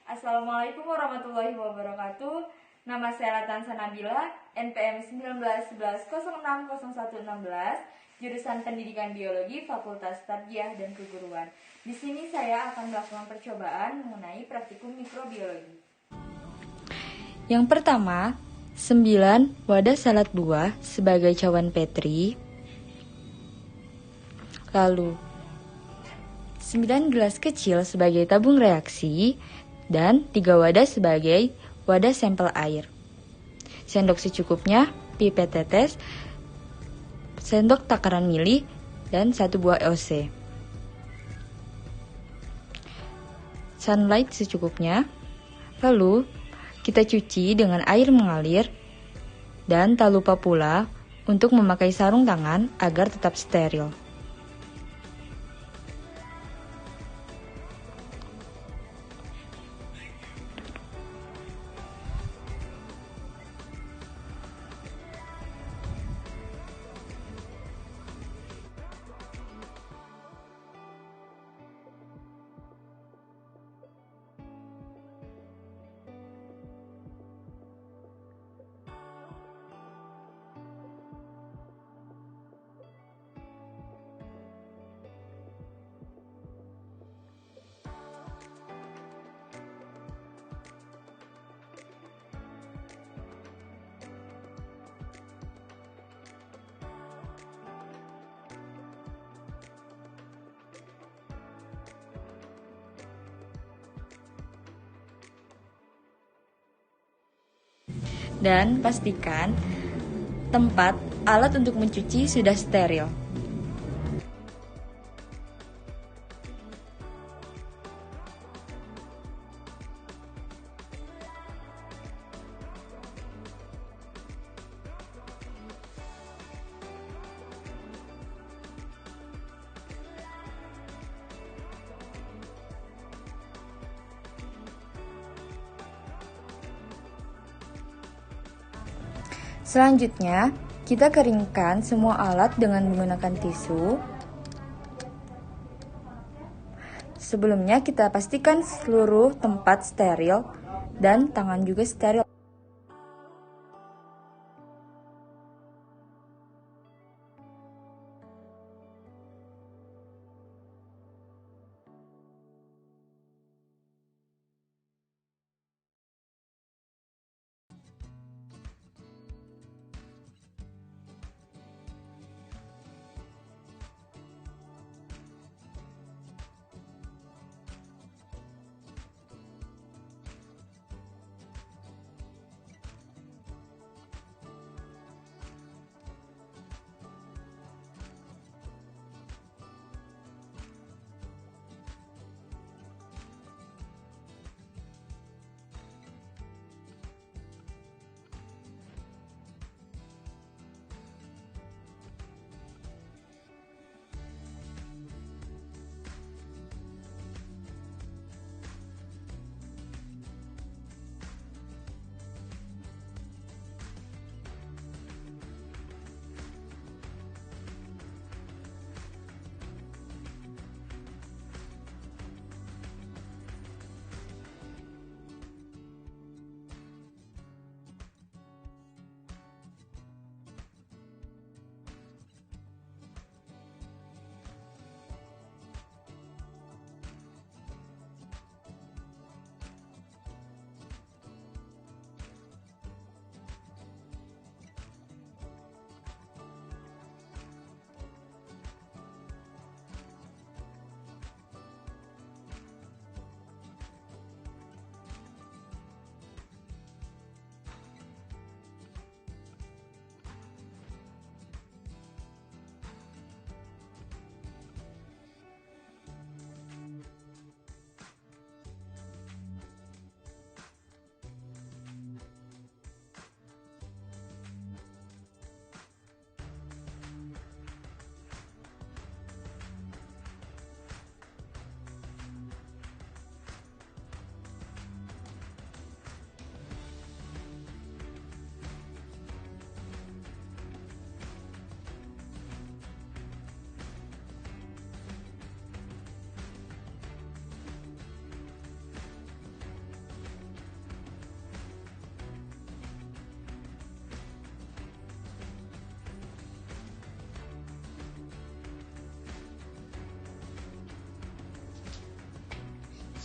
Assalamualaikum warahmatullahi wabarakatuh. Nama saya Latansa Nabila, NPM 1911060116, jurusan Pendidikan Biologi, Fakultas Tarbiyah dan Keguruan. Di sini saya akan melakukan percobaan mengenai praktikum mikrobiologi. Yang pertama, 9 wadah salad buah sebagai cawan Petri. Lalu 9 gelas kecil sebagai tabung reaksi dan 3 wadah sebagai wadah sampel air. Sendok secukupnya, pipet tetes, sendok takaran mili, dan 1 buah EOC. Sunlight secukupnya. Lalu kita cuci dengan air mengalir dan tak lupa pula untuk memakai sarung tangan agar tetap steril. Dan pastikan tempat alat untuk mencuci sudah steril. Selanjutnya, kita keringkan semua alat dengan menggunakan tisu. Sebelumnya kita pastikan seluruh tempat steril dan tangan juga steril.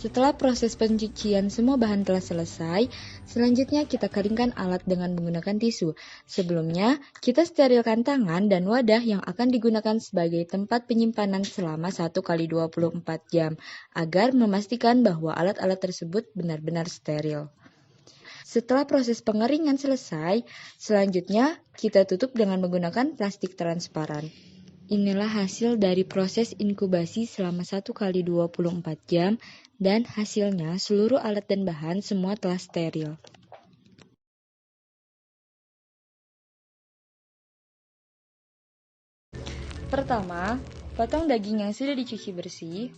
Setelah proses pencucian semua bahan telah selesai, selanjutnya kita keringkan alat dengan menggunakan tisu. Sebelumnya, kita sterilkan tangan dan wadah yang akan digunakan sebagai tempat penyimpanan selama 1x24 jam, agar memastikan bahwa alat-alat tersebut benar-benar steril. Setelah proses pengeringan selesai, selanjutnya kita tutup dengan menggunakan plastik transparan. Inilah hasil dari proses inkubasi selama 1x24 jam dan hasilnya seluruh alat dan bahan semua telah steril. Pertama, potong daging yang sudah dicuci bersih,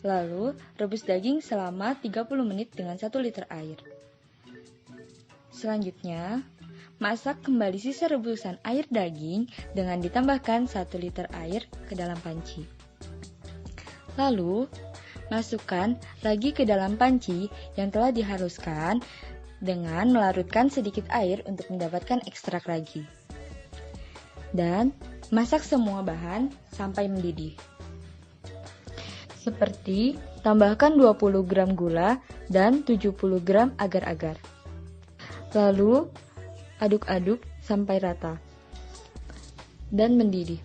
lalu rebus daging selama 30 menit dengan 1 liter air. Selanjutnya, masak kembali sisa rebusan air daging dengan ditambahkan 1 liter air ke dalam panci. Lalu, masukkan lagi ke dalam panci yang telah dihaluskan dengan melarutkan sedikit air untuk mendapatkan ekstrak ragi. Dan masak semua bahan sampai mendidih. Seperti tambahkan 20 gram gula dan 70 gram agar-agar. Lalu, aduk-aduk sampai rata dan mendidih.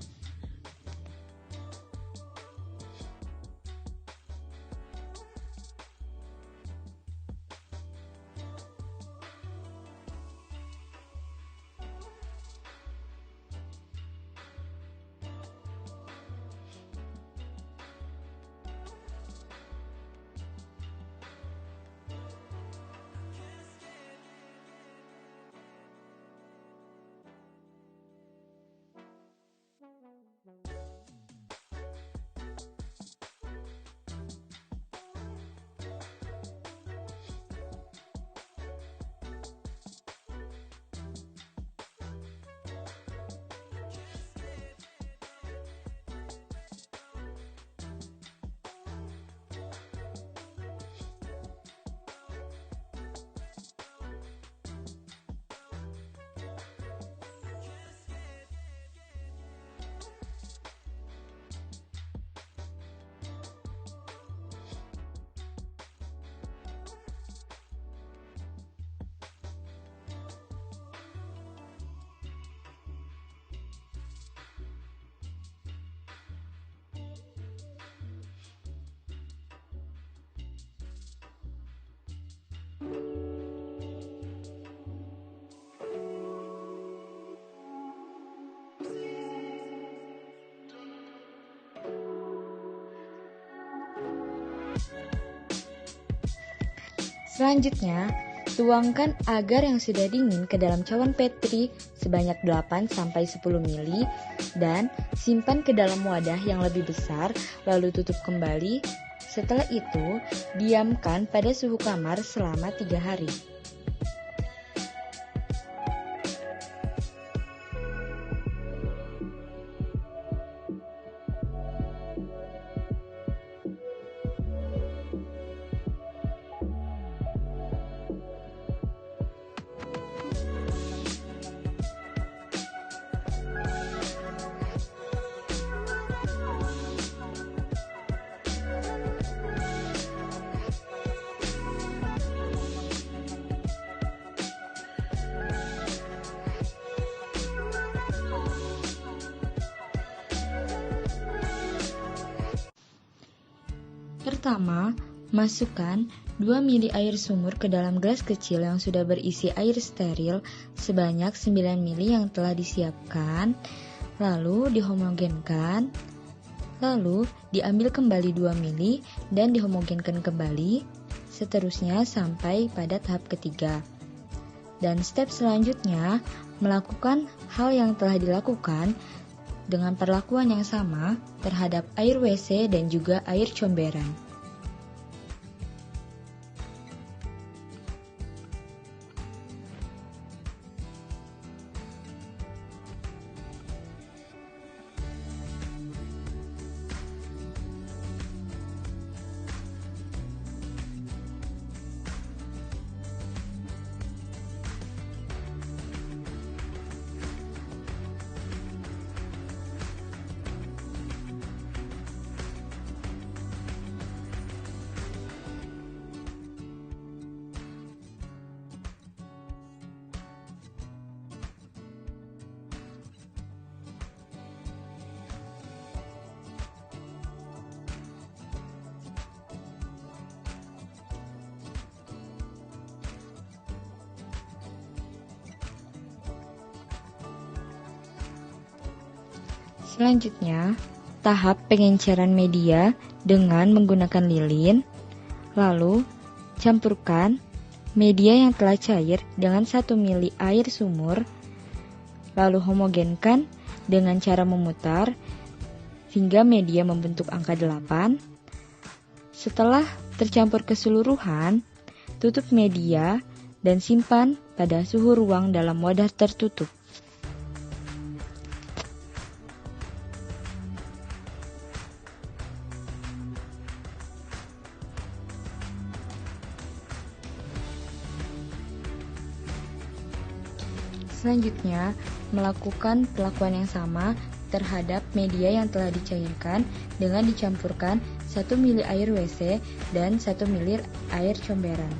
Selanjutnya, tuangkan agar yang sudah dingin ke dalam cawan Petri sebanyak 8-10 ml dan simpan ke dalam wadah yang lebih besar, lalu tutup kembali. Setelah itu, diamkan pada suhu kamar selama 3 hari. Pertama, masukkan 2 ml air sumur ke dalam gelas kecil yang sudah berisi air steril sebanyak 9 ml yang telah disiapkan, lalu dihomogenkan, lalu diambil kembali 2 ml dan dihomogenkan kembali, seterusnya sampai pada tahap ketiga. Dan step selanjutnya, melakukan hal yang telah dilakukan dengan perlakuan yang sama terhadap air WC dan juga air comberan. Selanjutnya, tahap pengenceran media dengan menggunakan lilin. Lalu, campurkan media yang telah cair dengan 1 ml air sumur. Lalu homogenkan dengan cara memutar hingga media membentuk angka 8. Setelah tercampur keseluruhan, tutup media dan simpan pada suhu ruang dalam wadah tertutup. Selanjutnya, melakukan perlakuan yang sama terhadap media yang telah dicairkan dengan dicampurkan 1 ml air WC dan 1 ml air comberan.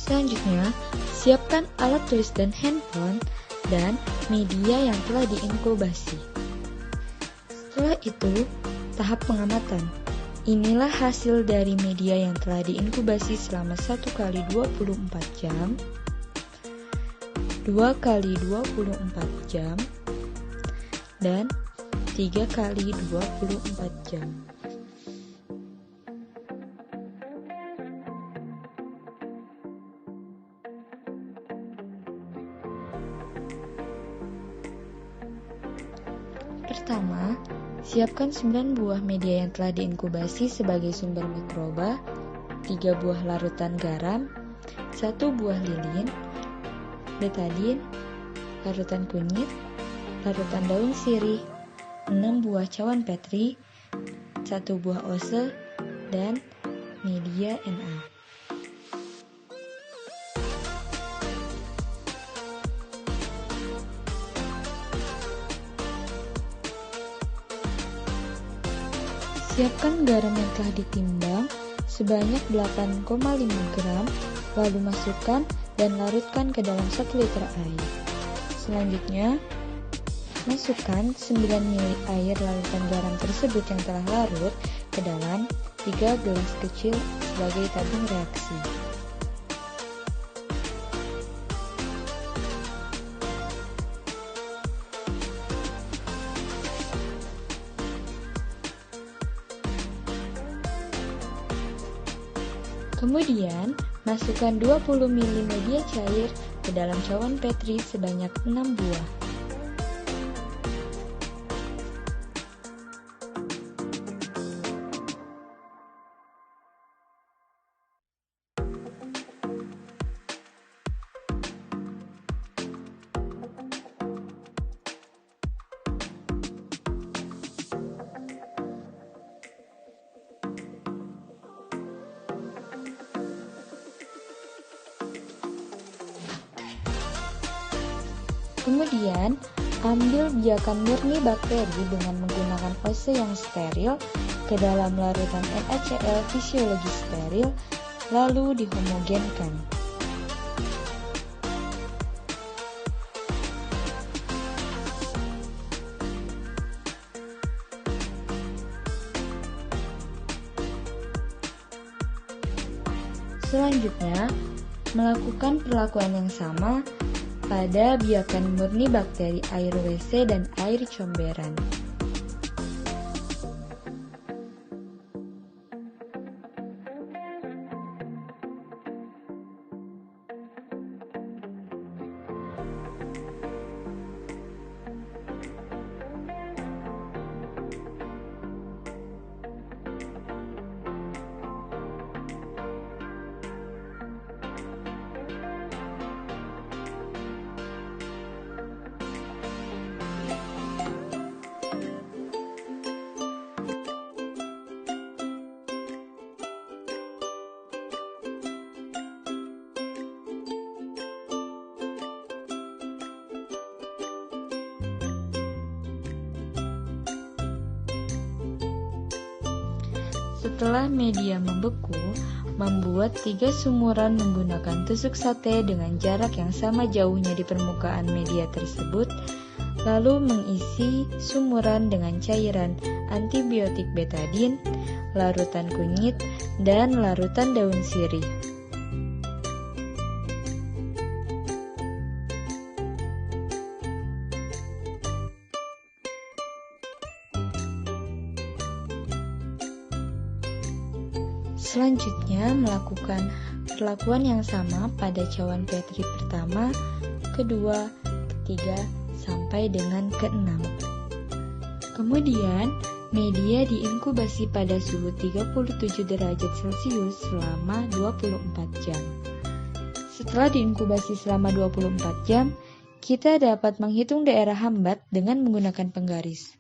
Selanjutnya, siapkan alat tulis dan handphone dan media yang telah diinkubasi. Setelah itu, tahap pengamatan. Inilah hasil dari media yang telah diinkubasi selama 1 kali 24 jam, 2 kali 24 jam, dan 3 kali 24 jam. Pertama, siapkan 9 buah media yang telah diinkubasi sebagai sumber mikroba, 3 buah larutan garam, 1 buah lilin, betadin, larutan kunyit, larutan daun sirih, 6 buah cawan Petri, 1 buah ose, dan media Na. Siapkan garam yang telah ditimbang sebanyak 8,5 gram, lalu masukkan dan larutkan ke dalam 1 liter air. Selanjutnya, masukkan 9 ml air larutan garam tersebut yang telah larut ke dalam 3 gelas kecil sebagai tabung reaksi. Kemudian, masukkan 20 ml media cair ke dalam cawan Petri sebanyak 6 buah. Kemudian, ambil biakan murni bakteri dengan menggunakan fase yang steril ke dalam larutan NaCl fisiologi steril, lalu dihomogenkan. Selanjutnya, melakukan perlakuan yang sama pada biakan murni bakteri air WC dan air comberan. Setelah media membeku, membuat 3 sumuran menggunakan tusuk sate dengan jarak yang sama jauhnya di permukaan media tersebut, lalu mengisi sumuran dengan cairan antibiotik betadin, larutan kunyit, dan larutan daun sirih. Selanjutnya, melakukan perlakuan yang sama pada cawan Petri pertama, kedua, ketiga, sampai dengan ke-6. Kemudian, media diinkubasi pada suhu 37 derajat Celcius selama 24 jam. Setelah diinkubasi selama 24 jam, kita dapat menghitung daerah hambat dengan menggunakan penggaris.